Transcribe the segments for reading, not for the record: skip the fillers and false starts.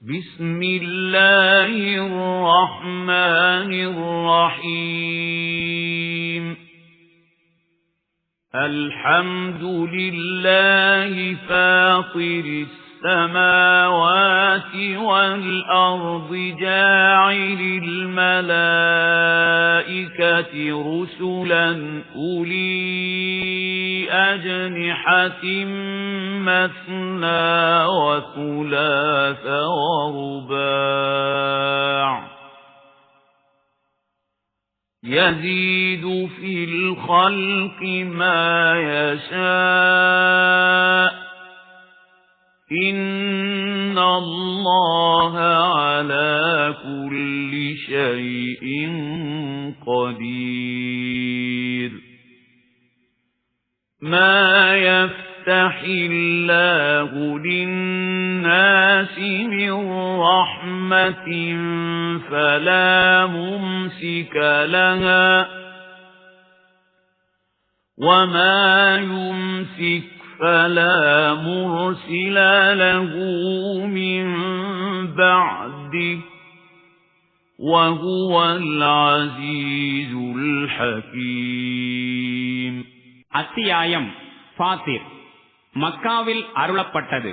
بسم الله الرحمن الرحيم الحمد لله فاطر السماوات والأرض جاعل الملائكة رسلا أولي أجنحة مثنى وثلاث ورباع يزيد في الخلق ما يشاء إن الله على كل شيء قدير ما يفتح الله للناس من رحمة فلا ممسك لها وما يمسك فلا مرسل له من بعده وهو العزيز الحكيم. அத்தியாயம் ஃபாத்திர். மக்காவில் அருளப்பட்டது.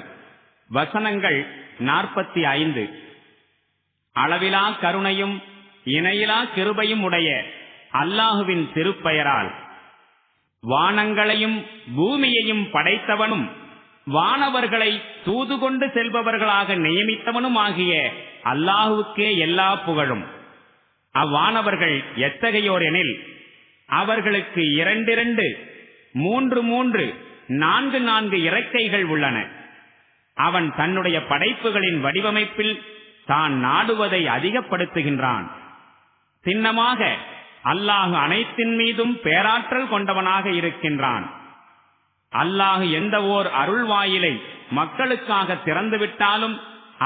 வசனங்கள் 45. அளவிலா கருணையும் இணையிலா கிருபையும் உடைய அல்லாஹுவின் திருப்பெயரால். வானங்களையும் பூமியையும் படைத்தவனும் வானவர்களை தூது கொண்டு செல்பவர்களாக நியமித்தவனும் ஆகிய அல்லாஹுவுக்கே எல்லா புகழும். அவ்வானவர்கள் எத்தகையோர் எனில் அவர்களுக்கு 2 3 4 இறக்கைகள் உள்ளன. அவன் தன்னுடைய படைப்புகளின் வடிவமைப்பில் தான் நாடுவதை அதிகப்படுத்துகின்றான். சின்னமாக அல்லாஹ் அனைத்தின் மீதும் பேராற்றல் கொண்டவனாக இருக்கின்றான். அல்லாஹ் எந்த ஓர் அருள்வாயிலை மக்களுக்காக திறந்துவிட்டாலும்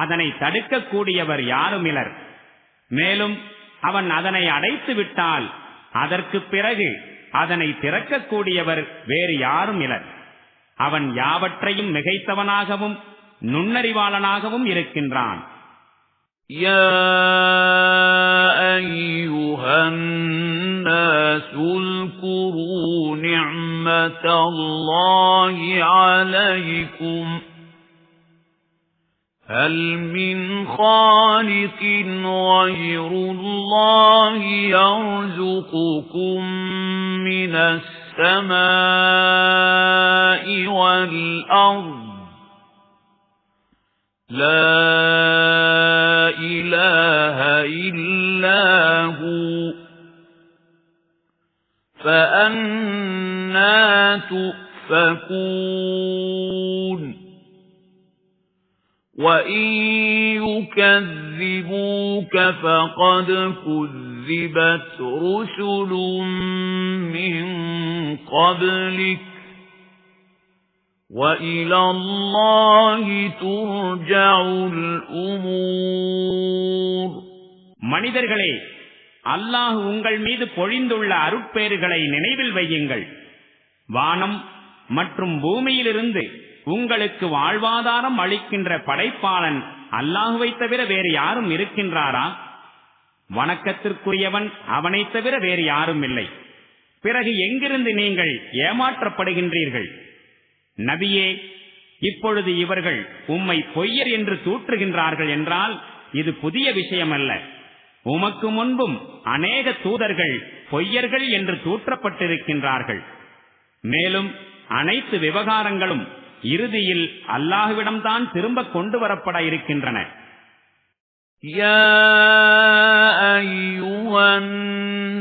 அதனை தடுக்கக்கூடியவர் யாருமிலர். மேலும் அவன் அதனை அடைத்து விட்டால் அதற்கு பிறகு அதனை திறக்கக்கூடியவர் வேறு யாரும் இலர். அவன் யாவற்றையும் மிகைத்தவனாகவும் நுண்ணறிவாளனாகவும் இருக்கின்றான். யா அய்யுஹன் நாஸு ذ்குரூ நிஅமத்தல்லாஹி அலைக்கும் هل من خالق غير الله يرزقكم من السماء والأرض لا إله إلا هو فأنى تؤفكون وَإِن يُكَذِّبُوكَ فَقَدْ كُذِّبَتْ رُسُلٌ مِّن قَبْلِكَ وَإِلَى اللَّهِ تُرْجَعُ الْأُمُورُ. மனிதர்களே, அல்லாஹ் உங்கள் மீது பொழிந்துள்ள அருட்பேறுகளை நினைவில் வையுங்கள். வானம் மற்றும் பூமியிலிருந்து உங்களுக்கு வாழ்வாதாரம் அளிக்கின்ற படைப்பாளன் அல்லாஹுவை தவிர வேறு யாரும் இருக்கின்றாரா? வணக்கத்திற்குரியவன் அவனை தவிர வேறு யாரும் இல்லை. பிறகு எங்கிருந்து நீங்கள் ஏமாற்றப்படுகின்றீர்கள்? நபியே, இப்பொழுது இவர்கள் உம்மை பொய்யர் என்று தூற்றுகின்றார்கள் என்றால் இது புதிய விஷயமல்ல. உமக்கு முன்பும் அநேக தூதர்கள் பொய்யர்கள் என்று தூற்றப்பட்டிருக்கின்றார்கள். மேலும் அனைத்து விவகாரங்களும் இறுதியில் அல்லாஹ்விடம்தான் திரும்ப கொண்டு வரப்பட இருக்கின்றன. யா அய்யுஹன்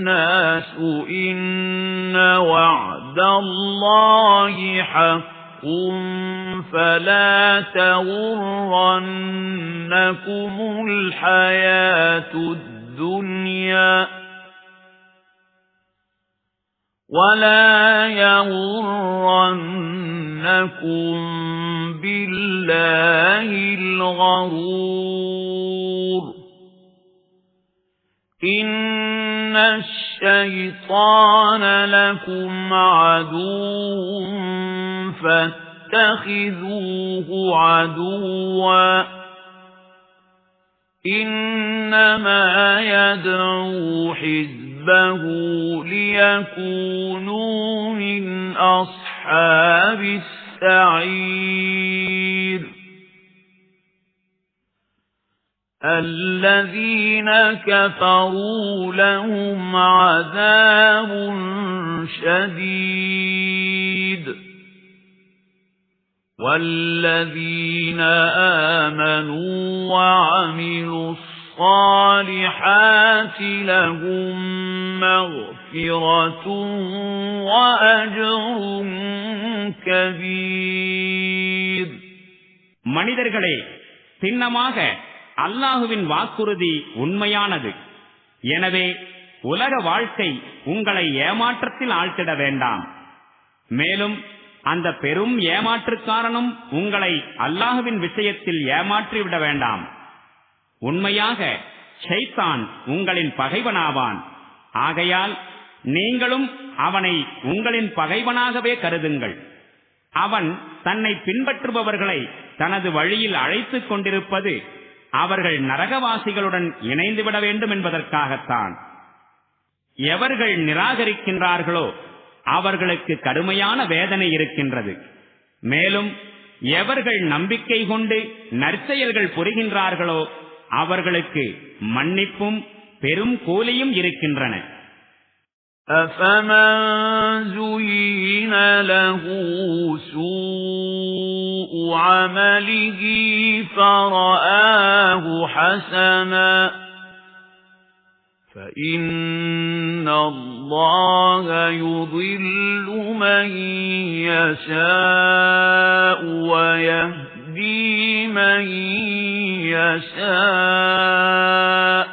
நாஸு இன்ன வஅதல்லாஹி ஹக்கும் ஃபலா தகுர்ரன்னகுமுல் ஹயாத்துத் துன்யா وَلَا يَغُرَّنَّكُم بِاللَّهِ الْغَرُورُ إِنَّ الشَّيْطَانَ لَكُمْ عَدُوٌّ فَاتَّخِذُوهُ عَدُوًّا إنما يدعو حزبه ليكونوا من أصحاب السعير الذين كفروا لهم عذاب شديد والذين آمنوا وعملوا الصالحات لهم مغفرة وأجر كبير. மனிதர்களே, சின்னமாக அல்லாஹுவின் வாக்குறுதி உண்மையானது. எனவே உலக வாழ்க்கை உங்களை ஏமாற்றத்தில் ஆழ்த்திட வேண்டாம். மேலும் அந்த பெரும் ஏமாற்றுக்காரனும் உங்களை அல்லாஹுவின் விஷயத்தில் ஏமாற்றிவிட வேண்டாம். உண்மையாக ஷைத்தான் உங்களின் பகைவனாவான். ஆகையால் நீங்களும் அவனை உங்களின் பகைவனாகவே கருதுங்கள். அவன் தன்னை பின்பற்றுபவர்களை தனது வழியில் அழைத்துக் கொண்டிருப்பது அவர்கள் நரகவாசிகளுடன் இணைந்துவிட வேண்டும் என்பதற்காகத்தான். எவர்கள் நிராகரிக்கின்றார்களோ அவர்களுக்கு கடுமையான வேதனை இருக்கின்றது. மேலும் எவர்கள் நம்பிக்கை கொண்டு நற்செயல்கள் புரிகின்றார்களோ அவர்களுக்கு மன்னிப்பும் பெரும் கூலியும் இருக்கின்றன. أَفَمَنْ زُيِّنَ لَهُ سُوءُ عَمَلِهِ فَرَآهُ حَسَنًا فَإِنَّ اللَّهَ يُضِلُّ مَن يَشَاءُ وَيَهْدِي مَن يَشَاءُ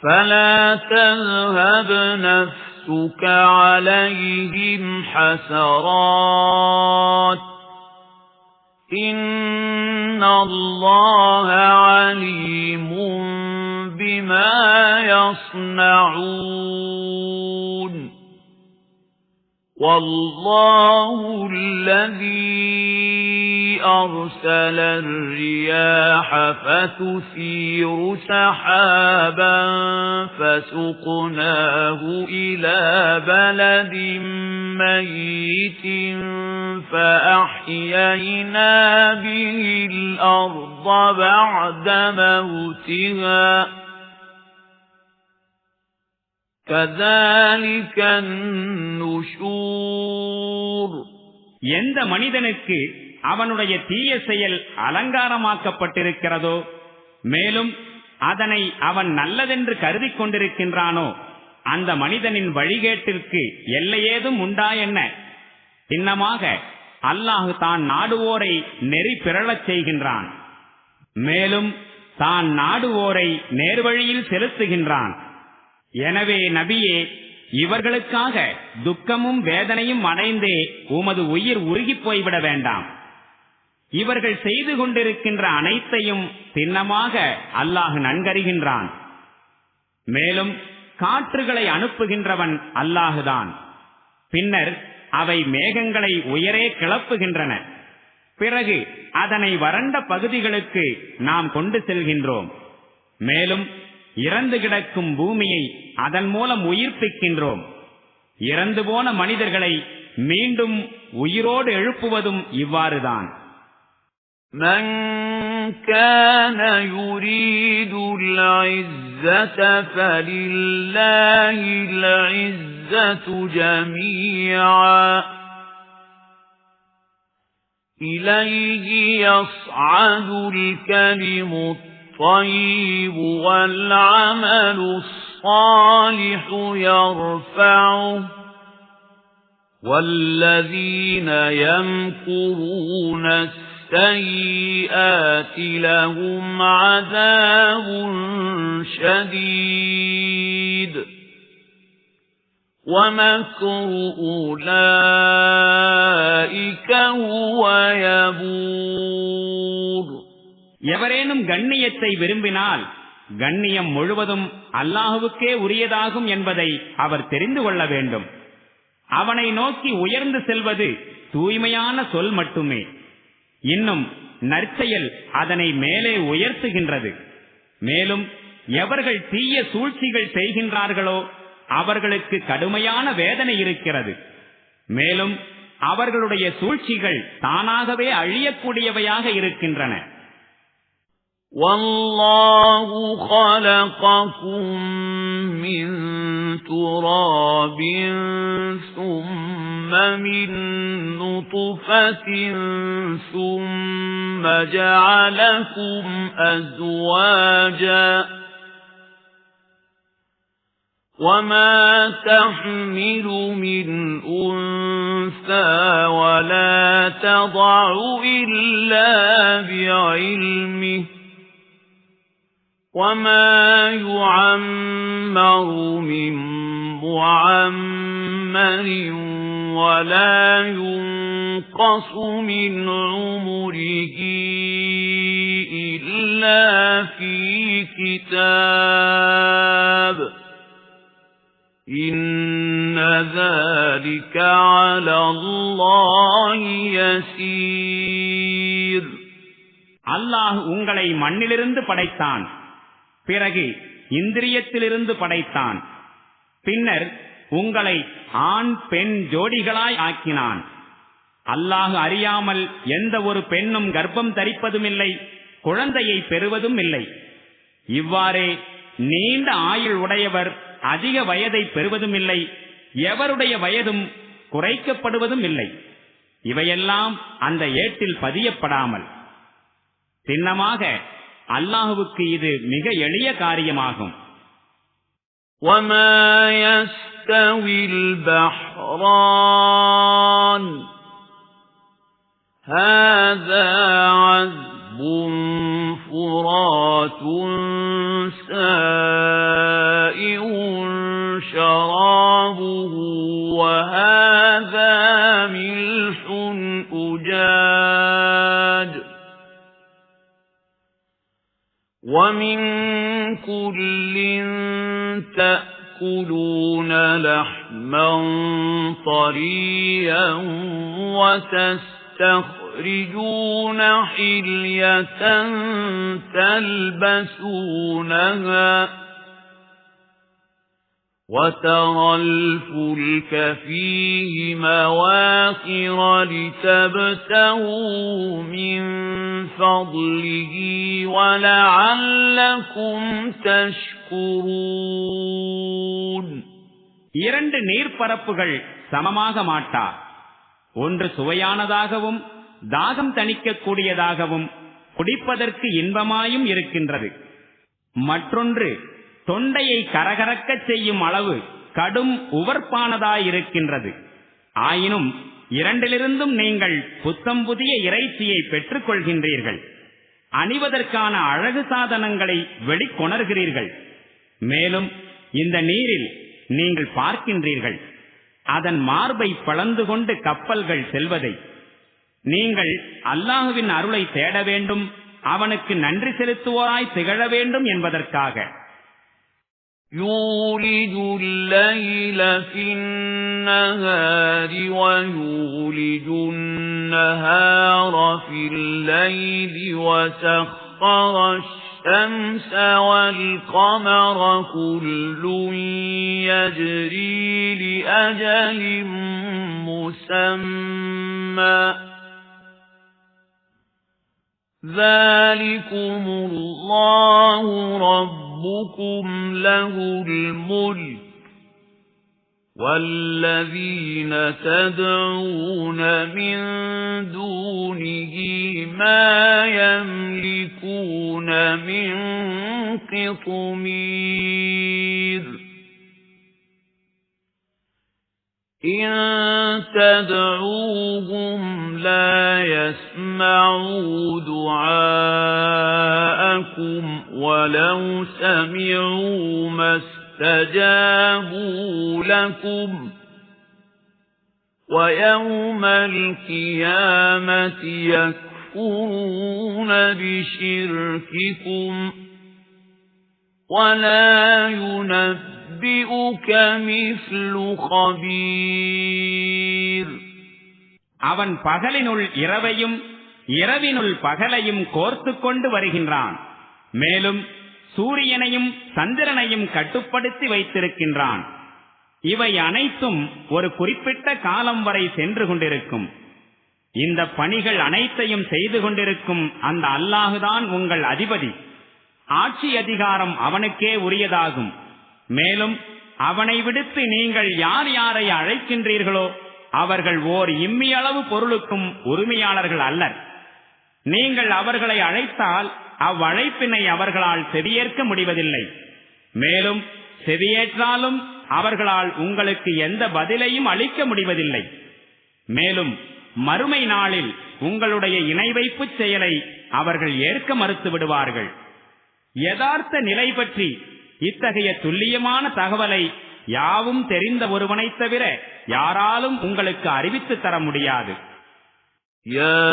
فَلَا تَذْهَبْ نَفْسُكَ عَلَيْهِمْ حَسَرَاتٍ إِنَّ اللَّهَ عَلِيمٌ بِمَا يَصْنَعُونَ وَاللَّهُ الَّذِي أَرْسَلَ الرِّيَاحَ فَتُثِيرُ سَحَابًا فَسُقْنَاهُ إِلَى بَلَدٍ مَّيِّتٍ فَأَحْيَيْنَا بِهِ الْأَرْضَ بَعْدَ مَوْتِهَا كَذَلِكَ النُّشُورُ. எந்த மனிதனுக்கு அவனுடைய தீய செயல் அலங்காரமாக்கப்பட்டிருக்கிறதோ, மேலும் அதனை அவன் நல்லதென்று கருதி கொண்டிருக்கின்றானோ, அந்த மனிதனின் வழிகேட்டிற்கு எல்லையேதும் உண்டா என்ன? சின்னமாக அல்லாஹு தான் நாடுவோரை நெறி பிறழச் செய்கின்றான். மேலும் தான் நாடுவோரை நேர்வழியில் செலுத்துகின்றான். எனவே நபியே, இவர்களுக்காக துக்கமும் வேதனையும் அடைந்தே உமது உயிர் உருகிப் போய்விட வேண்டாம். இவர்கள் செய்து கொண்டிருக்கின்ற அனைத்தையும் சின்னமாக அல்லாஹ் நன்கறிகின்றான். மேலும் காற்றுகளை அனுப்புகின்றவன் அல்லாஹுதான். பின்னர் அவை மேகங்களை உயரே கிளப்புகின்றன. பிறகு அதனை வறண்ட பகுதிகளுக்கு நாம் கொண்டு செல்கின்றோம். மேலும் இறந்து கிடக்கும் பூமியை அதன் மூலம் உயிர்ப்பிக்கின்றோம். இறந்து போன மனிதர்களை மீண்டும் உயிரோடு எழுப்புவதும் இவ்வாறுதான். مَنْ كَانَ يُرِيدُ الْعِزَّةَ فَلِلَّهِ الْعِزَّةُ جَمِيعًا إِلَيْهِ يَصْعَدُ الْكَلِمُ الطَّيِّبُ وَالْعَمَلُ الصَّالِحُ يَرْفَعُهُ وَالَّذِينَ يَمْكُرُونَ السَّيِّئَاتِ لَهُمْ عَذَابٌ شَدِيدٌ وَمَكْرُ أُولَئِكَ هُوَ يَبُورُ. எவரேனும் கண்ணியத்தை விரும்பினால் கண்ணியம் முழுவதும் அல்லாஹுவுக்கே உரியதாகும் என்பதை அவர் தெரிந்து கொள்ள வேண்டும். அவனை நோக்கி உயர்ந்து செல்வது தூய்மையான சொல் மட்டுமே. இன்னும் நற்செயல் அதனை மேலே உயர்த்துகின்றது. மேலும் எவர்கள் தீய சூழ்ச்சிகள் செய்கின்றார்களோ அவர்களுக்கு கடுமையான வேதனை இருக்கிறது. மேலும் அவர்களுடைய சூழ்ச்சிகள் தானாகவே அழியக்கூடியவையாக இருக்கின்றன. وَاللَّهُ خَلَقَكُم مِّن تُرَابٍ ثُمَّ مِن نُّطْفَةٍ ثُمَّ جَعَلَكُمْ أَزْوَاجًا وَمَا تَحْمِلُ مِنْ أُنثَىٰ وَلَا تَضَعُ إِلَّا بِعِلْمِهِ وَمَا يُعَمَّرُ مِن مُّعَمَّرٍ وَلَا يُنقَصُ مِنْ عُمُرِهِ إِلَّا فِي كِتَابٍ إِنَّ ذَلِكَ عَلَى اللَّهِ يَسِيرٌ. அல்லாஹ் உங்களை மண்ணிலிருந்து படைத்தான், பிறகு இந்திரியத்திலிருந்து படைத்தான், பின்னர் உங்களை ஆண் பெண் ஜோடிகளாய் ஆக்கினான். அல்லாஹ் அறியாமல் எந்த ஒரு பெண்ணும் கர்ப்பம் தரிப்பதுமில்லை, குழந்தையை பெறுவதும் இல்லை. இவ்வாறே நீண்ட ஆயுள் உடையவர் அதிக வயதை பெறுவதும் இல்லை, எவருடைய வயதும் குறைக்கப்படுவதும் இல்லை. இவையெல்லாம் அந்த ஏட்டில் பதியப்படாமல். சின்னமாக அல்லாஹுவுக்கு இது மிக எளிய காரியமாகும். وَمَا يَسْتَوِي الْبَحْرَانِ هَذَا عَذْبٌ فُرَاتٌ سَائِغٌ شَرَابُهُ وَهَذَا مِلْحٌ أُجَاجٌ وَمِن كُلٍّ تَأْكُلُونَ لَحْمًا طَرِيًّا وَتَسْتَخْرِجُونَ حِلْيَةً تَلْبَسُونَهَا وَتَرَى الْفُلْكَ فِيهِ مَوَاخِرَ لِتَبْتَغُوا مِنْ فَضْلِهِ وَلَعَلَّكُمْ تَشْكُرُونَ. இரண்டு நீர்ப்பரப்புகள் சமமாக மாட்டா. ஒன்று சுவையானதாகவும் தாகம் தணிக்கக்கூடியதாகவும் குடிப்பதற்கு இன்பமாயும் இருக்கின்றது. மற்றொன்று தொண்டையை கரகரக்கச் செய்யும் அளவு கடும் உவர்ப்பானதாயிருக்கின்றது. ஆயினும் இரண்டிலிருந்தும் நீங்கள் புத்தம் புதிய இறைச்சியை பெற்றுக் கொள்கின்றீர்கள். அணிவதற்கான அழகு சாதனங்களை வெளிக்கொணர்கிறீர்கள். மேலும் இந்த நீரில் நீங்கள் பார்க்கின்றீர்கள் அதன் மார்பை பிளந்து கொண்டு கப்பல்கள் செல்வதை. நீங்கள் அல்லாஹுவின் அருளை தேட வேண்டும், அவனுக்கு நன்றி செலுத்துவோராய் திகழ வேண்டும் என்பதற்காக. يُولِجُ اللَّيْلَ فِي النَّهَارِ وَيُولِجُ النَّهَارَ فِي اللَّيْلِ وَسَخَّرَ الشَّمْسَ وَالْقَمَرَ كُلٌّ يَجْرِي لِأَجَلٍ مُّسَمًّى ذَلِكُمُ اللَّهُ رَبُّكُمْ لَهُ الْمُلْكُ وَالَّذِينَ تَدْعُونَ مِن دُونِهِ مَا يَمْلِكُونَ مِن قِطْمِيرٍ إِن تَدْعُوهُمْ لَا يَسْمَعُوا دُعَاءَكُمْ وَلَوْ سَمِعُوا مَا اسْتَجَابُوا لَكُمْ وَيَوْمَ الْقِيَامَةِ يَكْفُرُونَ بِشِرْكِكُمْ وَلَا يُنَبِّئُكَ مِثْلُ خَبِيرٍ. அவன் பகலினுள் இரவையும் இரவினுள் பகலையும் கோர்த்து கொண்டு வருகின்றான். மேலும் சூரியனையும் சந்திரனையும் கட்டுப்படுத்தி வைத்திருக்கின்றான். இவை அனைத்தும் ஒரு குறிப்பிட்ட காலம் வரை சென்று கொண்டிருக்கும். இந்த பணிகள் அனைத்தையும் செய்து கொண்டிருக்கும் அந்த அல்லாஹுதான் உங்கள் அதிபதி. ஆட்சி அதிகாரம் அவனுக்கே உரியதாகும். மேலும் அவனை விடுத்து நீங்கள் யார் யாரை அழைக்கின்றீர்களோ அவர்கள் ஓர் இம்மியளவு பொருளுக்கும் உரிமையாளர்கள் அல்லர். நீங்கள் அவர்களை அழைத்தால் அவ்வழைப்பினை அவர்களால் செவியேற்க முடிவதில்லை. மேலும் செவியேற்றாலும் அவர்களால் உங்களுக்கு எந்த பதிலையும் அளிக்க முடிவதில்லை. மேலும் மறுமை நாளில் உங்களுடைய இணை வைப்புச் செயலை அவர்கள் ஏற்க மறுத்து விடுவார்கள். யதார்த்த நிலை பற்றி இத்தகைய துல்லியமான தகவலை யாவும் தெரிந்த ஒருவனைத் தவிர யாராலும் உங்களுக்கு அறிவித்து தர முடியாது. يا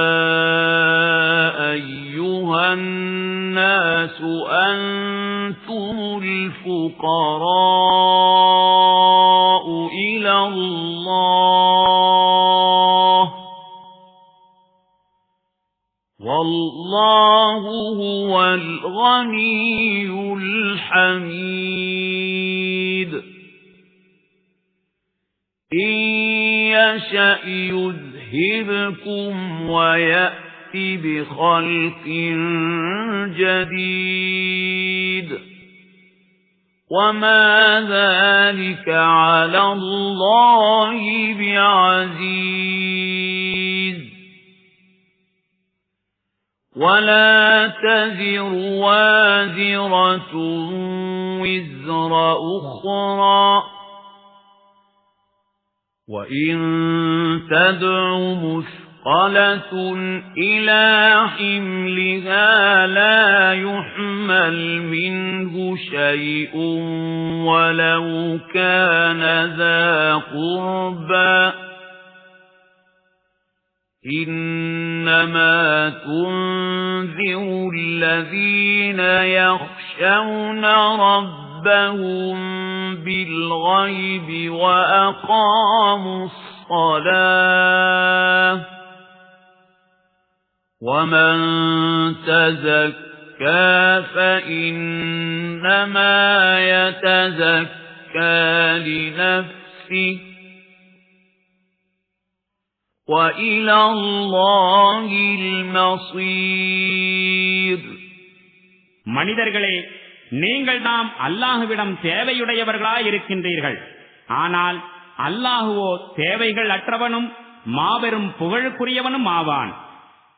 أيها الناس أنتم الفقراء إلى الله والله هو الغني الحميد إن يشأ يذهبكم ويأتي بخلق جديد وما ذلك على الله بعزيز ولا تزر وازرة وزر أخرى وإن تدع مثقلة إلى حملها لا يحمل منه شيء ولو كان ذا قربى إنما تنذر الذين يخشون ربهم بالغيب وأقاموا الصلاة ومن تزكى فإنما يتزكى لنفسه وإلى الله المصير. மனிதர்களே, நீங்கள் நாம் அல்லாஹுவிடம் தேவையுடையவர்களாயிருக்கின்றீர்கள். ஆனால் அல்லாஹுவோ தேவைகள் அற்றவனும் மாபெரும் புகழுக்குரியவனும் ஆவான்.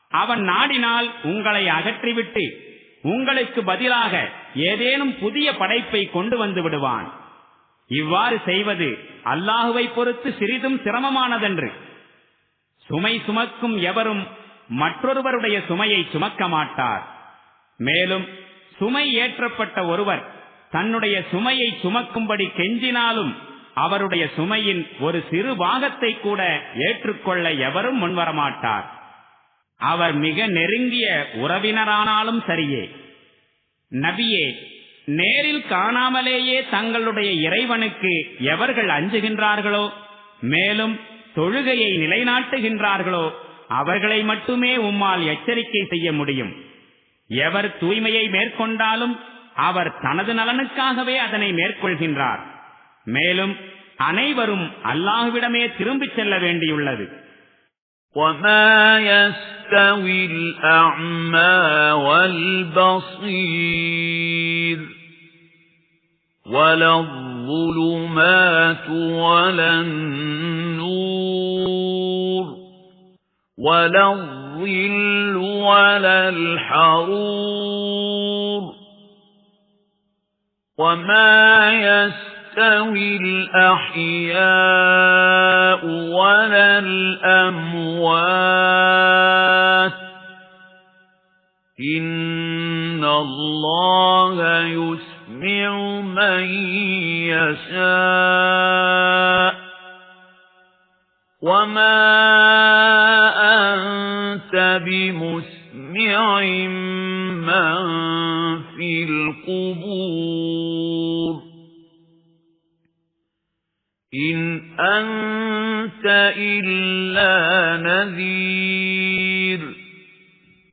அவன் நாடினால் உங்களை அகற்றிவிட்டு உங்களுக்கு பதிலாக ஏதேனும் புதிய படைப்பை கொண்டு வந்து விடுவான். இவ்வாறு செய்வது அல்லாஹுவை பொறுத்து சிறிதும் சிரமமானதன்று. சுமை சுமக்கும் எவரும் மற்றொருவருடைய சுமையை சுமக்க மாட்டார். மேலும் சுமை ஏற்றப்பட்ட ஒருவர் தன்னுடைய சுமையை சுமக்கும்படி கெஞ்சினாலும் அவருடைய சுமையின் ஒரு சிறு பாகத்தை கூட ஏற்றுக்கொள்ள எவரும் முன்வரமாட்டார். அவர் மிக நெருங்கிய உறவினரானாலும் சரியே. நபியே, நேரில் காணாமலேயே தங்களுடைய இறைவனுக்கு எவர்கள் அஞ்சுகின்றார்களோ மேலும் தொழுகையை நிலைநாட்டுகின்றார்களோ அவர்களை மட்டுமே உம்மால் எச்சரிக்கை செய்ய முடியும். எவர் தூய்மையை மேற்கொண்டாலும் அவர் தனது நலனுக்காகவே அதனை மேற்கொள்கின்றார். மேலும் அனைவரும் அல்லாஹ்விடமே திரும்பிச் செல்ல வேண்டியுள்ளது. وَمَا يَسْتَوِي الْأَعْمَى وَالْبَصِيرُ وَلَا الظُّلُمَاتُ وَلَا النُّورُ وَلَا الظِّلُّ وَلَا الْحَرُورُ وَمَا يَسْتَوِي الْأَحْيَاءُ وَلَا الْأَمْوَاتُ إِنَّ اللَّهَ يُسْمِعُ مَن يَشَاءُ وَمَا أَنْتَ بِمُسْمِعٍ مَّن فِي الْقُبُورِ إِنْ أَنْتَ إِلَّا نَذِيرٌ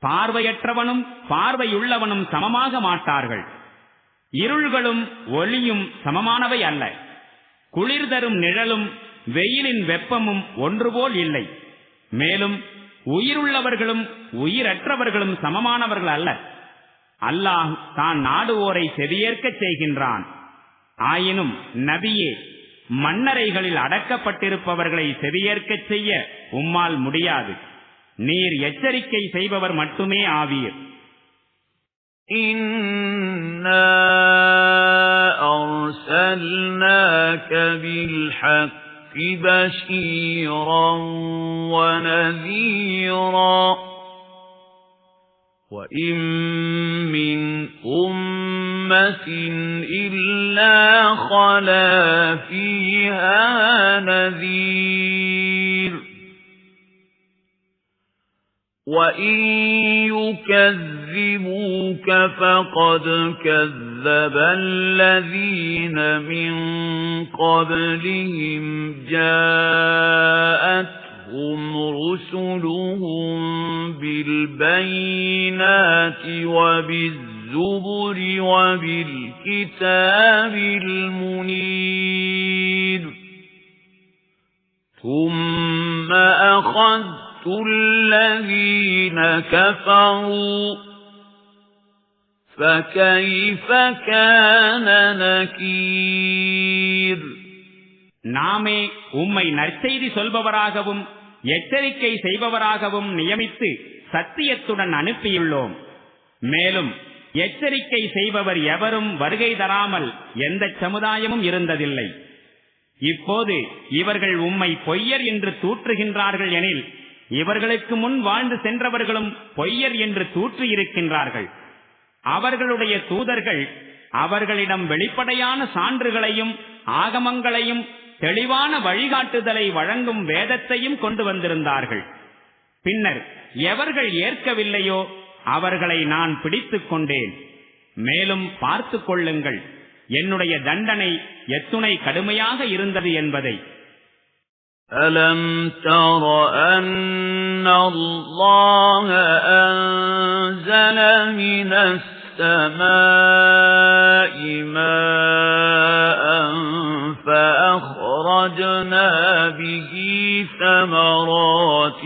பார்வையற்றவனும் பார்வையுள்ளவனும் சமமாக மாட்டார்கள். இருள்களும் ஒளியும் சமமானவை அல்ல. குளிர் தரும் நிழலும் வெயிலின் வெப்பமும் ஒன்றுபோல் இல்லை. மேலும் உயிருள்ளவர்களும் உயிரற்றவர்களும் சமமானவர்கள் அல்ல. அல்லாஹ் தான் நாடுவோரை செவியேற்கச் செய்கின்றான். ஆயினும் நபியே, மண்ணறைகளில் அடக்கப்பட்டிருப்பவர்களை செவியேற்கச் செய்ய உம்மால் முடியாது. நீர் எச்சரிக்கை செய்பவர் மட்டுமே ஆவீர். இன்னா அர்ஸல்நாக பில்ஹக்கி பஷீரன் வநதீரா وَإِن مِّنْ أُمَّةٍ إِلَّا خَلَا فِيهَا نَذِيرٌ وَإِن يُكَذِّبُوكَ فَقَدْ كَذَّبَ الَّذِينَ مِن قَبْلِهِمْ جَاءَتْهُمْ رُسُلُهُم بِالْبَيِّنَاتِ وَبِالزُّبُرِ وَبِالْكِتَابِ الْمُنِيرِ ثُمَّ أَخَذْتُ الَّذِينَ كَفَرُوا فَكَيْفَ كَانَ نَكِيرِ நாமே உம்மை நற்செய்தி சொல்பவராகவும் எச்சரிக்கை செய்பவராகவும் நியமித்து சத்தியத்துடன் அனுப்பியுள்ளோம். மேலும் எச்சரிக்கை செய்பவர் எவரும் வருகை தராமல் எந்த சமுதாயமும் இருந்ததில்லை. இப்போது இவர்கள் உம்மை பொய்யர் என்று தூற்றுகின்றார்கள் எனில், இவர்களுக்கு முன் வாழ்ந்து சென்றவர்களும் பொய்யர் என்று தூற்றியிருக்கின்றார்கள். அவர்களுடைய தூதர்கள் அவர்களிடம் வெளிப்படையான சான்றுகளையும் ஆகமங்களையும் தெளிவான வழிகாட்டுதலை வழங்கும் வேதத்தையும் கொண்டு வந்திருந்தார்கள். பின்னர் எவர்கள் ஏற்கவில்லையோ அவர்களை நான் பிடித்துக் கொண்டேன். மேலும் பார்த்து கொள்ளுங்கள் என்னுடைய தண்டனை எத்துணை கடுமையாக இருந்தது என்பதை. அலம் தர அன்னல்லாஹ அன்ஸல மினஸ் ஸமாஇ மாஅன் فأخرجنا به ثمرات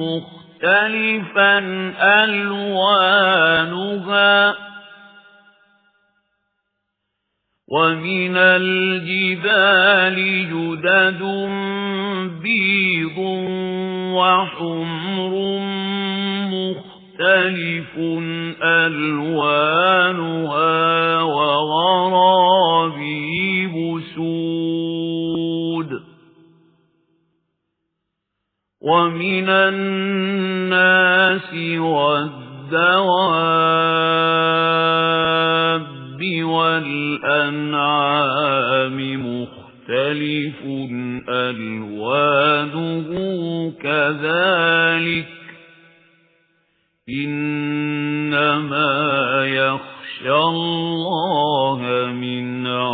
مختلفا ألوانها ومن الجبال جدد بيض وحمر مختلف ألوانها وغرابيب سود ومن الناس والدواب والأنعام مختلف ألوانه كذلك إنما يخشى الله من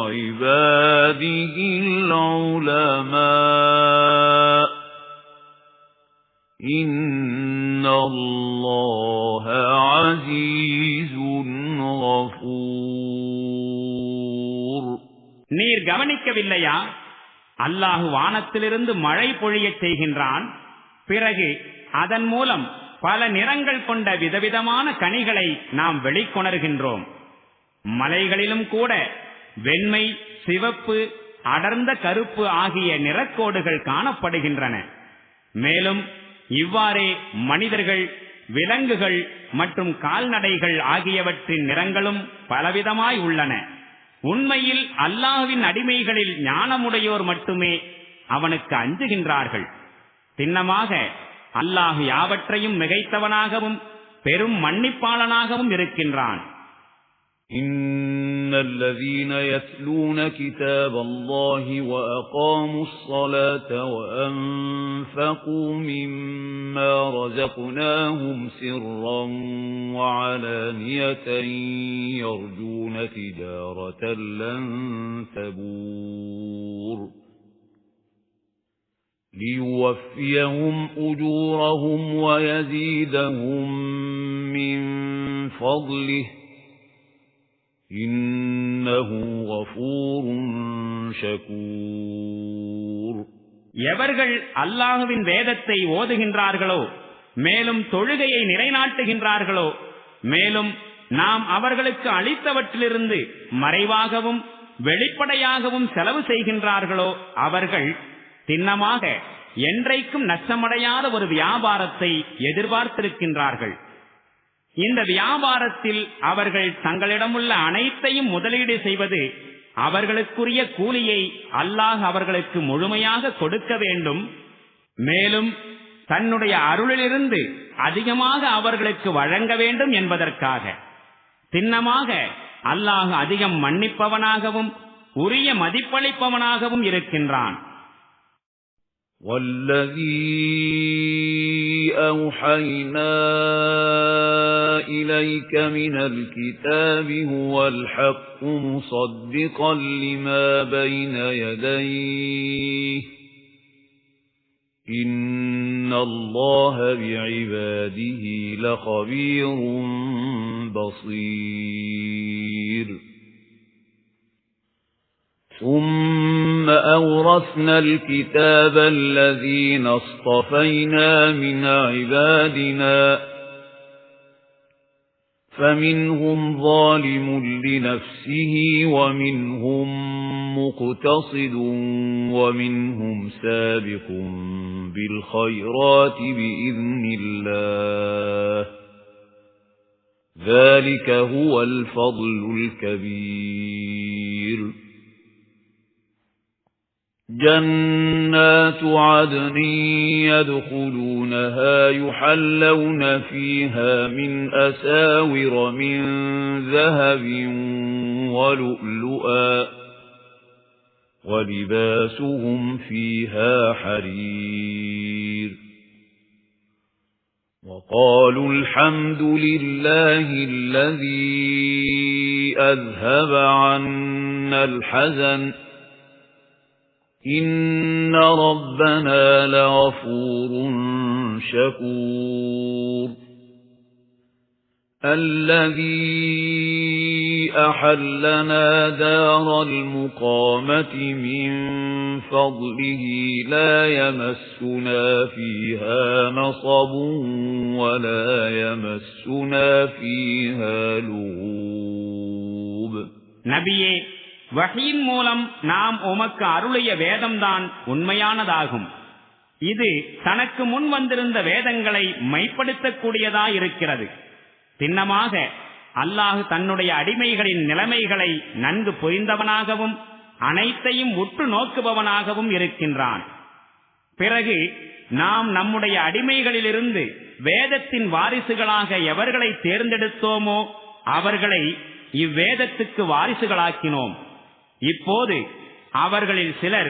عباده العلماء إن الله عزيز غفور. நீர் கவனிக்கவில்லையா? அல்லாஹ் வானத்திலிருந்து மழை பொழியச் செய்கின்றான். பிறகு அதன் மூலம் பல நிறங்கள் கொண்ட விதவிதமான கனிகளை நாம் வெளிக்கொணர்கின்றோம். மலைகளிலும் கூட வெண்மை, சிவப்பு, அடர்ந்த கருப்பு ஆகிய நிறக்கோடுகள் காணப்படுகின்றன. மேலும் இவ்வாறே மனிதர்கள், விலங்குகள் மற்றும் கால்நடைகள் ஆகியவற்றின் நிறங்களும் பலவிதமாய் உள்ளன. உண்மையில் அல்லாஹ்வின் அடிமைகளில் ஞானமுடையோர் மட்டுமே அவனுக்கு அஞ்சுகின்றார்கள். சின்னமாக அல்லாஹ் யாவற்றையும் மிகைத்தவனாகவும் பெரும் மன்னிப்பாளனாகவும் இருக்கின்றான். إن الذين يتلون كتاب الله وأقاموا الصلاة وأنفقوا مما رزقناهم سرا وعلانية يرجون تجارة لن تبور ليوفيهم أجورهم ويزيدهم من فضله إنه غفور شكور. எவர்கள் அல்லாஹ்வின் வேதத்தை ஓதுகின்றார்களோ, மேலும் தொழுகையை நிலைநாட்டுகின்றார்களோ, மேலும் நாம் அவர்களுக்கு அளித்தவற்றிலிருந்து மறைவாகவும் வெளிப்படையாகவும் செலவு செய்கின்றார்களோ, அவர்கள் திண்ணமாக என்றைக்கும் நஷ்டமடையாத ஒரு வியாபாரத்தை எதிர்பார்த்திருக்கின்றார்கள். இந்த வியாபாரத்தில் அவர்கள் தங்களிடமுள்ள அனைத்தையும் முதலீடு செய்வது அவர்களுக்குரிய கூலியை அல்லாஹ் அவர்களுக்கு முழுமையாக கொடுக்க வேண்டும். மேலும் தன்னுடைய அருளிலிருந்து அதிகமாக அவர்களுக்கு வழங்க வேண்டும் என்பதற்காக திண்ணமாக அல்லாஹ் அதிகம் மன்னிப்பவனாகவும் உரிய மதிப்பளிப்பவனாகவும் இருக்கின்றான். والذي أوحينا إليك من الكتاب هو الحق مصدقا لما بين يديه إن الله بعباده لخبير بصير. ثم أورثنا الكتاب الذين اصطفينا من عبادنا فمنهم ظالم لنفسه ومنهم مقتصد ومنهم سابق بالخيرات بإذن الله ذلك هو الفضل الكبير. جنات عدن يدخلونها يحلون فيها من أساور من ذهب ولؤلؤا ولباسهم فيها حرير. وقالوا الحمد لله الذي أذهب عنا الحزن إن ربنا لغفور شكور. الذي أحلنا دار المقامة من فضله لا يمسنا فيها نصب ولا يمسنا فيها لغوب. நபியே, வஹீன் மூலம் நாம் உமக்கு அருளிய வேதம்தான் உண்மையானதாகும். இது தனக்கு முன் வந்திருந்த வேதங்களை மைப்படுத்தக்கூடியதாயிருக்கிறது. திண்ணமாக அல்லாஹ் தன்னுடைய அடிமைகளின் நிலைமைகளை நன்கு புரிந்தவனாகவும் அனைத்தையும் உற்று நோக்குபவனாகவும் இருக்கின்றான். பிறகு நாம் நம்முடைய அடிமைகளிலிருந்து வேதத்தின் வாரிசுகளாக எவர்களை தேர்ந்தெடுத்தோமோ அவர்களை இவ்வேதத்துக்கு வாரிசுகளாக்கினோம். இப்போது அவர்களில் சிலர்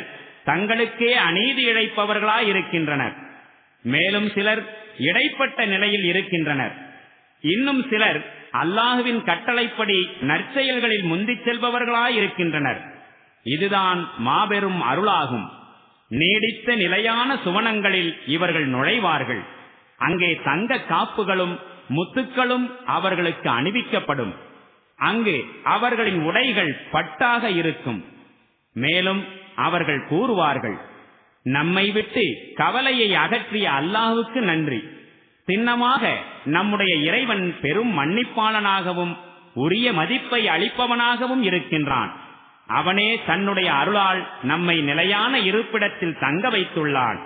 தங்களுக்கே அநீதி இழைப்பவர்களாயிருக்கின்றனர். மேலும் சிலர் இடைப்பட்ட நிலையில் இருக்கின்றனர். இன்னும் சிலர் அல்லாஹுவின் கட்டளைப்படி நற்செயல்களில் முந்திச் செல்பவர்களாயிருக்கின்றனர். இதுதான் மாபெரும் அருளாகும். நீடித்த நிலையான சுவனங்களில் இவர்கள் நுழைவார்கள். அங்கே தங்க காப்புகளும் முத்துக்களும் அவர்களுக்கு அணிவிக்கப்படும். அங்கு அவர்களின் உடைகள் பட்டாக இருக்கும். மேலும் அவர்கள் கூறுவார்கள், நம்மை விட்டு கவலையை அகற்றிய அல்லாஹுவுக்கு நன்றி. திண்ணமாக நம்முடைய இறைவன் பெரும் மன்னிப்பாளனாகவும் உரிய மதிப்பை அளிப்பவனாகவும் இருக்கின்றான். அவனே தன்னுடைய அருளால் நம்மை நிலையான இருப்பிடத்தில் தங்க வைத்துள்ளான்.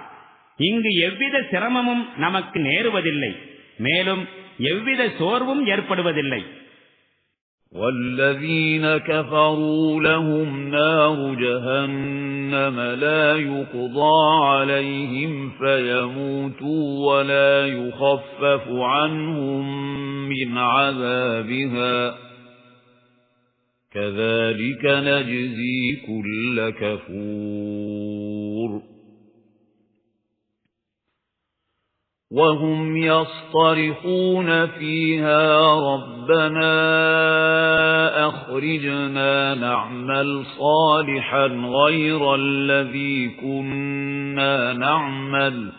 இங்கு எவ்வித சிரமமும் நமக்கு நேருவதில்லை. மேலும் எவ்வித சோர்வும் ஏற்படுவதில்லை. والذين كفروا لهم نار جهنم لا يقضى عليهم فيموتوا ولا يخفف عنهم من عذابها كذلك نجزي كل كفور. وهم يصطرخون فيها ربنا أخرجنا نعمل صالحا غير الذي كنا كُنَّا نَعْمَلُ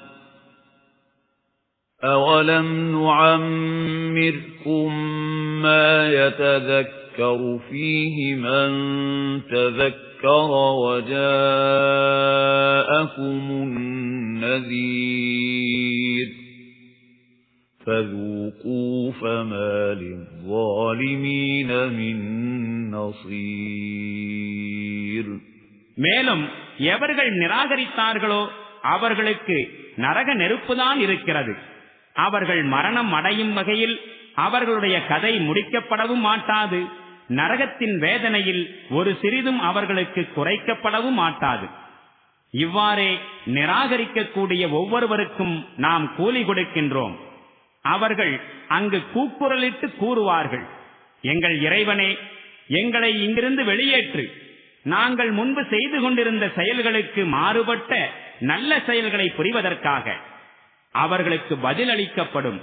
أَوَلَمْ نُعَمِّرْكُم مَّا يَتَذَكَّرُ فِيهِ مَن تَذَكَّرَ وَجَاءَكُمُ النَّذِيرُ فَذُوقُوا فَمَا لِلظَّالِمِينَ مِن نَّصِيرٍ. மேலும் எவர்கள் நிராகரித்தார்களோ அவர்களுக்கு நரக நெருப்புதான் இருக்கிறது. அவர்கள் மரணம் அடையும் வகையில் அவர்களுடைய கதை முடிக்கப்படவும் மாட்டாது. நரகத்தின் வேதனையில் ஒரு சிறிதும் அவர்களுக்கு குறைக்கப்படவும் மாட்டாது. இவ்வாறே நிராகரிக்கக்கூடிய ஒவ்வொருவருக்கும் நாம் கூலி கொடுக்கின்றோம். அவர்கள் அங்கு கூக்குரலிட்டு கூறுவார்கள், எங்கள் இறைவனே, எங்களை இங்கிருந்து வெளியேற்று. நாங்கள் முன்பு செய்து கொண்டிருந்த செயல்களுக்கு மாறுபட்ட நல்ல செயல்களை புரிவதற்காக. அவர்களுக்கு பதிலளிக்கப்படும்,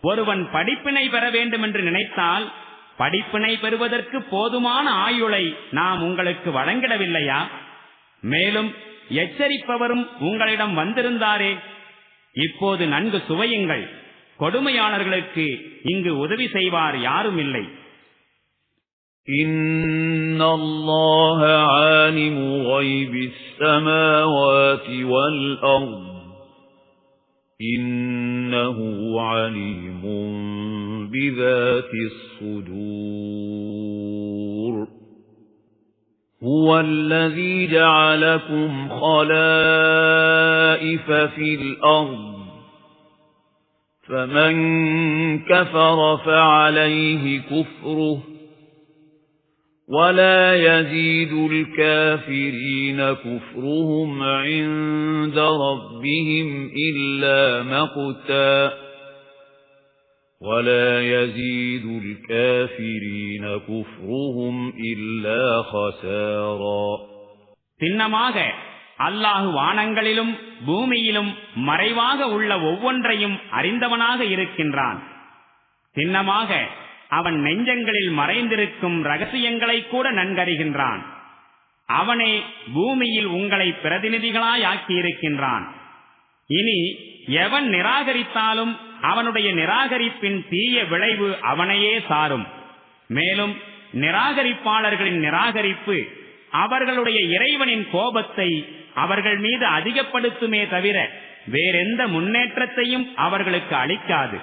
ஒருவன் படிப்பினை பெற வேண்டும் என்று நினைத்தால் படிப்பினை பெறுவதற்கு போதுமான ஆயுளை நாம் உங்களுக்கு வழங்கிடவில்லையா? மேலும் எச்சரிப்பவரும் உங்களிடம் வந்திருந்தாரே. இப்போது நன்கு சுவையுங்கள். கொடுமையாளர்களுக்கு இங்கு உதவி செய்வார் யாரும் இல்லை. இன்னல்லாஹ ஆலிமு கைபிஸ் ஸமாவாதி வல் அர்த் இன்னஹு அலீமுன் பிதாத்திஸ் ஸுதூர். ஹுவல்லஸீ ஜஅலகும் خَلَائِفَ ஃபில் அர்த் فَمَنْ كَفَرَ فَعَلَيْهِ كُفْرُهُ وَلَا يَزِيدُ الْكَافِرِينَ كُفْرُهُمْ عِندَ رَبِّهِمْ إِلَّا مَقْتًا وَلَا يَزِيدُ الْكَافِرِينَ كُفْرُهُمْ إِلَّا خَسَارًا. சின்னமாக அல்லாஹ் வானங்களிலும் பூமியிலும் மறைவாக உள்ள ஒவ்வொன்றையும் அறிந்தவனாக இருக்கின்றான். சின்னமாக அவன் நெஞ்சங்களில் மறைந்திருக்கும் ரகசியங்களை கூட நன்கறிகின்றான். அவனே பூமியில் உங்களை பிரதிநிதிகளாய் ஆக்கியிருக்கின்றான். இனி எவன் நிராகரித்தாலும் அவனுடைய நிராகரிப்பின் தீய விளைவு அவனையே சாரும். மேலும் நிராகரிப்பாளர்களின் நிராகரிப்பு அவர்களுடைய இறைவனின் கோபத்தை அவர்கள் மீது அதிகப்படுத்துமே தவிர வேறெந்த முன்னேற்றத்தையும் அவர்களுக்கு அளிக்காது.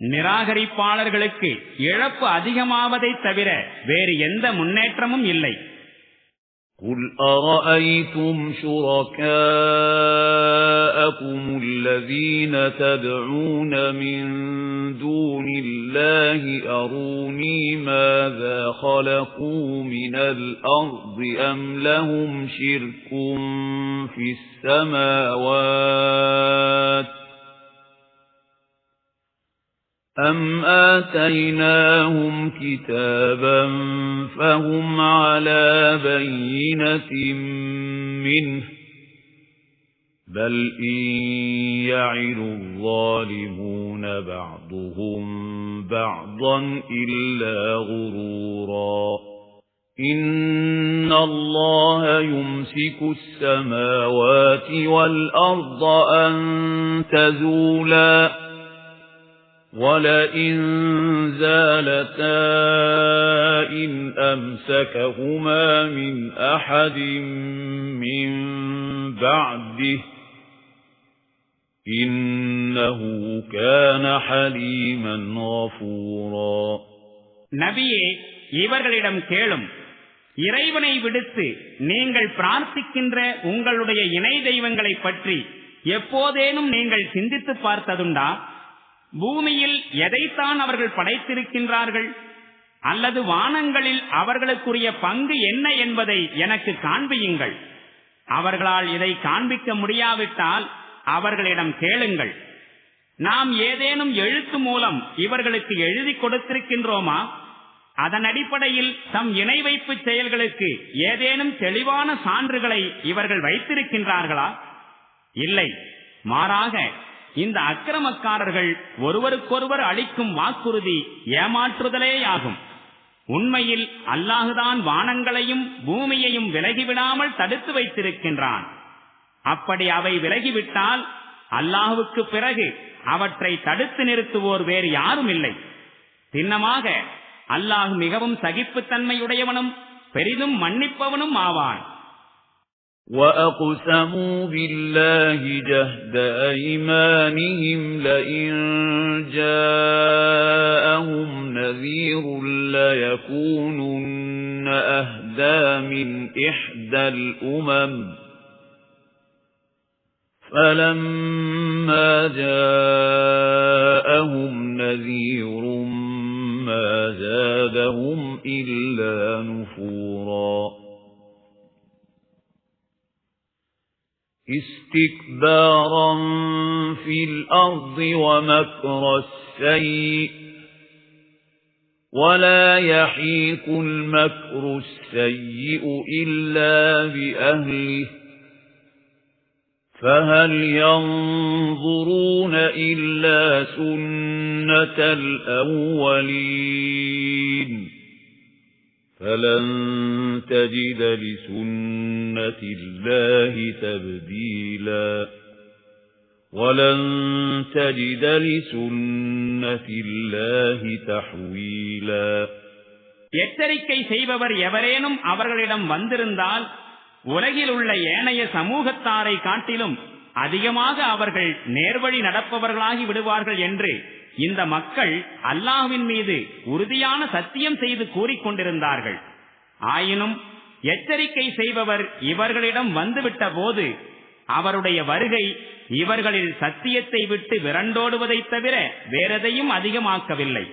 நிராகரிப்பாளர்களுக்கு இழப்பு அதிகமாவதை தவிர வேறு எந்த முன்னேற்றமும் இல்லை. قُلْ أَرَأَيْتُمْ شُرَكَاءَكُمُ الَّذِينَ تَدْعُونَ مِن دُونِ اللَّهِ أَرُونِي مَاذَا خَلَقُوا مِنَ الْأَرْضِ أَمْ لَهُمْ شِرْكٌ فِي السَّمَاوَاتِ أَمْ آتَيْنَاهُمْ كِتَابًا فَهُمْ عَلَى بَيِّنَةٍ مِّنْهُ بَلْ إِنْ يَعِدُ الظَّالِمُونَ بَعْضُهُمْ بَعْضًا إِلَّا غُرُورًا. إِنَّ اللَّهَ يُمْسِكُ السَّمَاوَاتِ وَالْأَرْضَ أَن تَزُولَا وَلَئِن زَالَتَا إِنْ أَمْسَكَهُمَا مِنْ أَحَدٍ مِّن بَعْدِهِ إِنَّهُ كَانَ حَلِيمًا غَفُورًا. நபியே, இவர்களிடம் கேளும், இறைவனை விடுத்து நீங்கள் பிரார்த்திக்கின்ற உங்களுடைய இணை தெய்வங்களை பற்றி எப்போதேனும் நீங்கள் சிந்தித்து பார்த்ததுண்டா? பூமியில் எதைத்தான் அவர்கள் படைத்திருக்கின்றார்கள்? அல்லது வானங்களில் அவர்களுக்குரிய பங்கு என்ன என்பதை எனக்கு காண்பியுங்கள். அவர்களால் இதை காண்பிக்க முடியாவிட்டால் அவர்களிடம் கேளுங்கள். நாம் ஏதேனும் எழுத்து மூலம் இவர்களுக்கு எழுதி கொடுத்திருக்கின்றோமா? அதன் அடிப்படையில் தம் இணை வைப்பு செயல்களுக்கு ஏதேனும் தெளிவான சான்றுகளை இவர்கள் வைத்திருக்கின்றார்களா? இல்லை. மாறாக இந்த அக்கிரமக்காரர்கள் ஒருவருக்கொருவர் அளிக்கும் வாக்குறுதி ஏமாற்றுதலேயாகும். உண்மையில் அல்லாஹுதான் வானங்களையும் பூமியையும் விலகிவிடாமல் தடுத்து வைத்திருக்கின்றான். அப்படி அவை விலகிவிட்டால் அல்லாஹுவுக்கு பிறகு அவற்றை தடுத்து நிறுத்துவோர் வேறு யாரும் இல்லை. சின்னமாக அல்லாஹ் மிகவும் சகிப்புத்தன்மையுடையவனும் பெரிதும் மன்னிப்பவனும் ஆவான். وَأَقْسَمُوا بِاللَّهِ جَهْدَ أَيْمَانِهِمْ لَئِن جَاءَهُمْ نَذِيرٌ لَّيَكُونُنَّ أَهْدَىٰ مِنْ إِحْدَى الْأُمَمِ فَلَمَّا جَاءَهُمْ نَذِيرٌ مَّا زَادَهُمْ إِلَّا نُفُورًا. استكبارا في الأرض ومكر السيء ولا يحيق المكر السيء إلا بأهله فهل ينظرون إلا سنة الأولين فلن تجد لسنة الله تبديلا وَلَن تَجِدَ لِسُنَّةِ اللَّهِ تَحْوِيلًا. எச்சரிக்கை செய்பவர் எவரேனும் அவர்களிடம் வந்திருந்தால் உலகில் உள்ள ஏனைய சமூகத்தாரை காட்டிலும் அதிகமாக அவர்கள் நேர்வழி நடப்பவர்களாகி விடுவார்கள் என்று இந்த மக்கள் அல்லாஹ்வின் மீது உறுதியான சத்தியம் செய்து கூறிக்கொண்டிருந்தார்கள். ஆயினும் எச்சரிக்கை செய்பவர் இவர்களிடம் வந்துவிட்ட போது அவருடைய வருகை இவர்களில் சத்தியத்தை விட்டு விரண்டோடுவதை தவிர வேறெதையும் அதிகமாக்கவில்லை.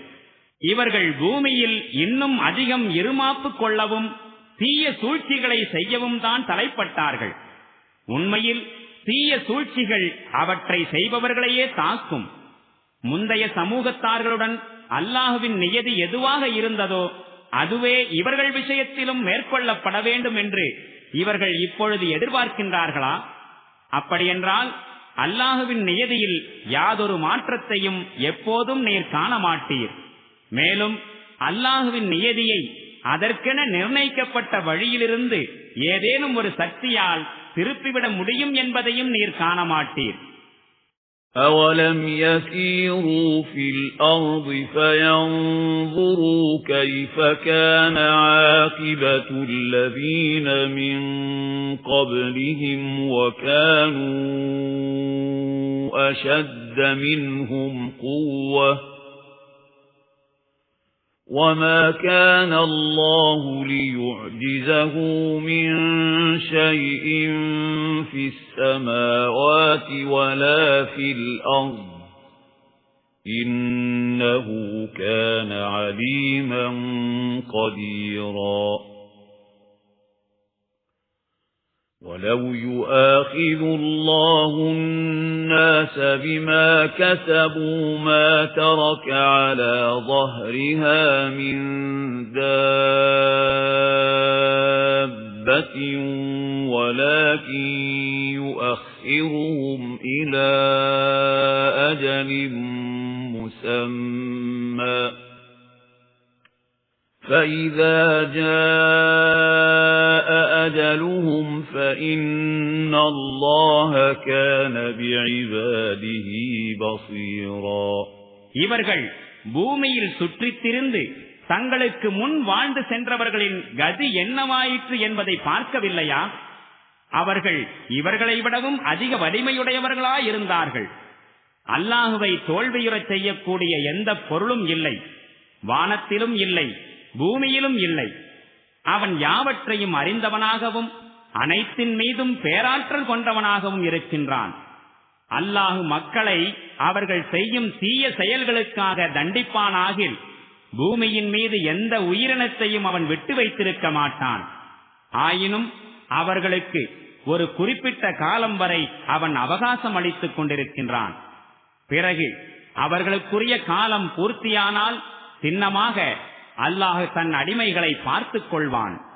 இவர்கள் பூமியில் இன்னும் அதிகம் இருமாப்பு கொள்ளவும் தீய சூழ்ச்சிகளை செய்யவும் தான் தலைப்பட்டார்கள். உண்மையில் தீய சூழ்ச்சிகள் அவற்றை செய்பவர்களையே தாக்கும். முந்தைய சமூகத்தார்களுடன் அல்லாஹ்வின் நியதி எதுவாக இருந்ததோ அதுவே இவர்கள் விஷயத்திலும் மேற்கொள்ளப்பட வேண்டும் என்று இவர்கள் இப்பொழுது எதிர்பார்க்கின்றார்களா? அப்படியென்றால் அல்லாஹுவின் நியதியில் யாதொரு மாற்றத்தையும் எப்போதும் நீர் காண மாட்டீர். மேலும் அல்லாஹுவின் நியதியை அதற்கென நிர்ணயிக்கப்பட்ட வழியிலிருந்து ஏதேனும் ஒரு சக்தியால் திருப்பிவிட முடியும் என்பதையும் நீர் காண மாட்டீர். أَوَلَمْ يَسِيرُوا فِي الْأَرْضِ فَيَنظُرُوا كَيْفَ كَانَ عَاقِبَةُ الَّذِينَ مِنْ قَبْلِهِمْ وَكَانُوا أَشَدَّ مِنْهُمْ قُوَّةً وَمَا كَانَ اللَّهُ لِيُعْجِزَهُ مِنْ شَيْءٍ فِي السَّمَاوَاتِ وَلَا فِي الْأَرْضِ إِنَّهُ كَانَ عَلِيمًا قَدِيرًا. وَلَوْ يُؤَاخِذُ اللَّهُ النَّاسَ بِمَا كَسَبُوا مَا تَرَكَ عَلَى ظَهْرِهَا مِنْ دَابَّةٍ وَلَكِنْ يُؤَخِّرُهُمْ إِلَى أَجَلٍ مُّسَمًّى فَإِذَا جَاءَ أَجَلُهُمْ فَإِنَّ اللَّهَ كَانَ بِعِبَادِهِ بَصِيرًا. இவர்கள் பூமியில் சுற்றித் திரிந்து தங்களுக்கு முன் வாழ்ந்து சென்றவர்களின் கதி என்னவாயிற்று என்பதை பார்க்கவில்லையா? அவர்கள் இவர்களை விடவும் அதிக வலிமையுடையவர்களாயிருந்தார்கள். அல்லாஹுவை தோல்வியுறச் செய்யக்கூடிய எந்த பொருளும் இல்லை, வானத்திலும் இல்லை, பூமியிலும் இல்லை. அவன் யாவற்றையும் அறிந்தவனாகவும் அனைத்தின் மீதும் பேராற்றல் கொண்டவனாகவும் இருக்கின்றான். அல்லாஹு மக்களை அவர்கள் செய்யும் தீய செயல்களுக்காக தண்டிப்பானாகில் பூமியின் மீது எந்த உயிரினத்தையும் அவன் விட்டு வைத்திருக்க மாட்டான். ஆயினும் அவர்களுக்கு ஒரு குறிப்பிட்ட காலம் வரை அவன் அவகாசம் அளித்துக் கொண்டிருக்கின்றான். பிறகு அவர்களுக்குரிய காலம் பூர்த்தியானால் சின்னமாக அல்லாஹ் தன் அடிமைகளை பார்த்துக் கொள்வான்.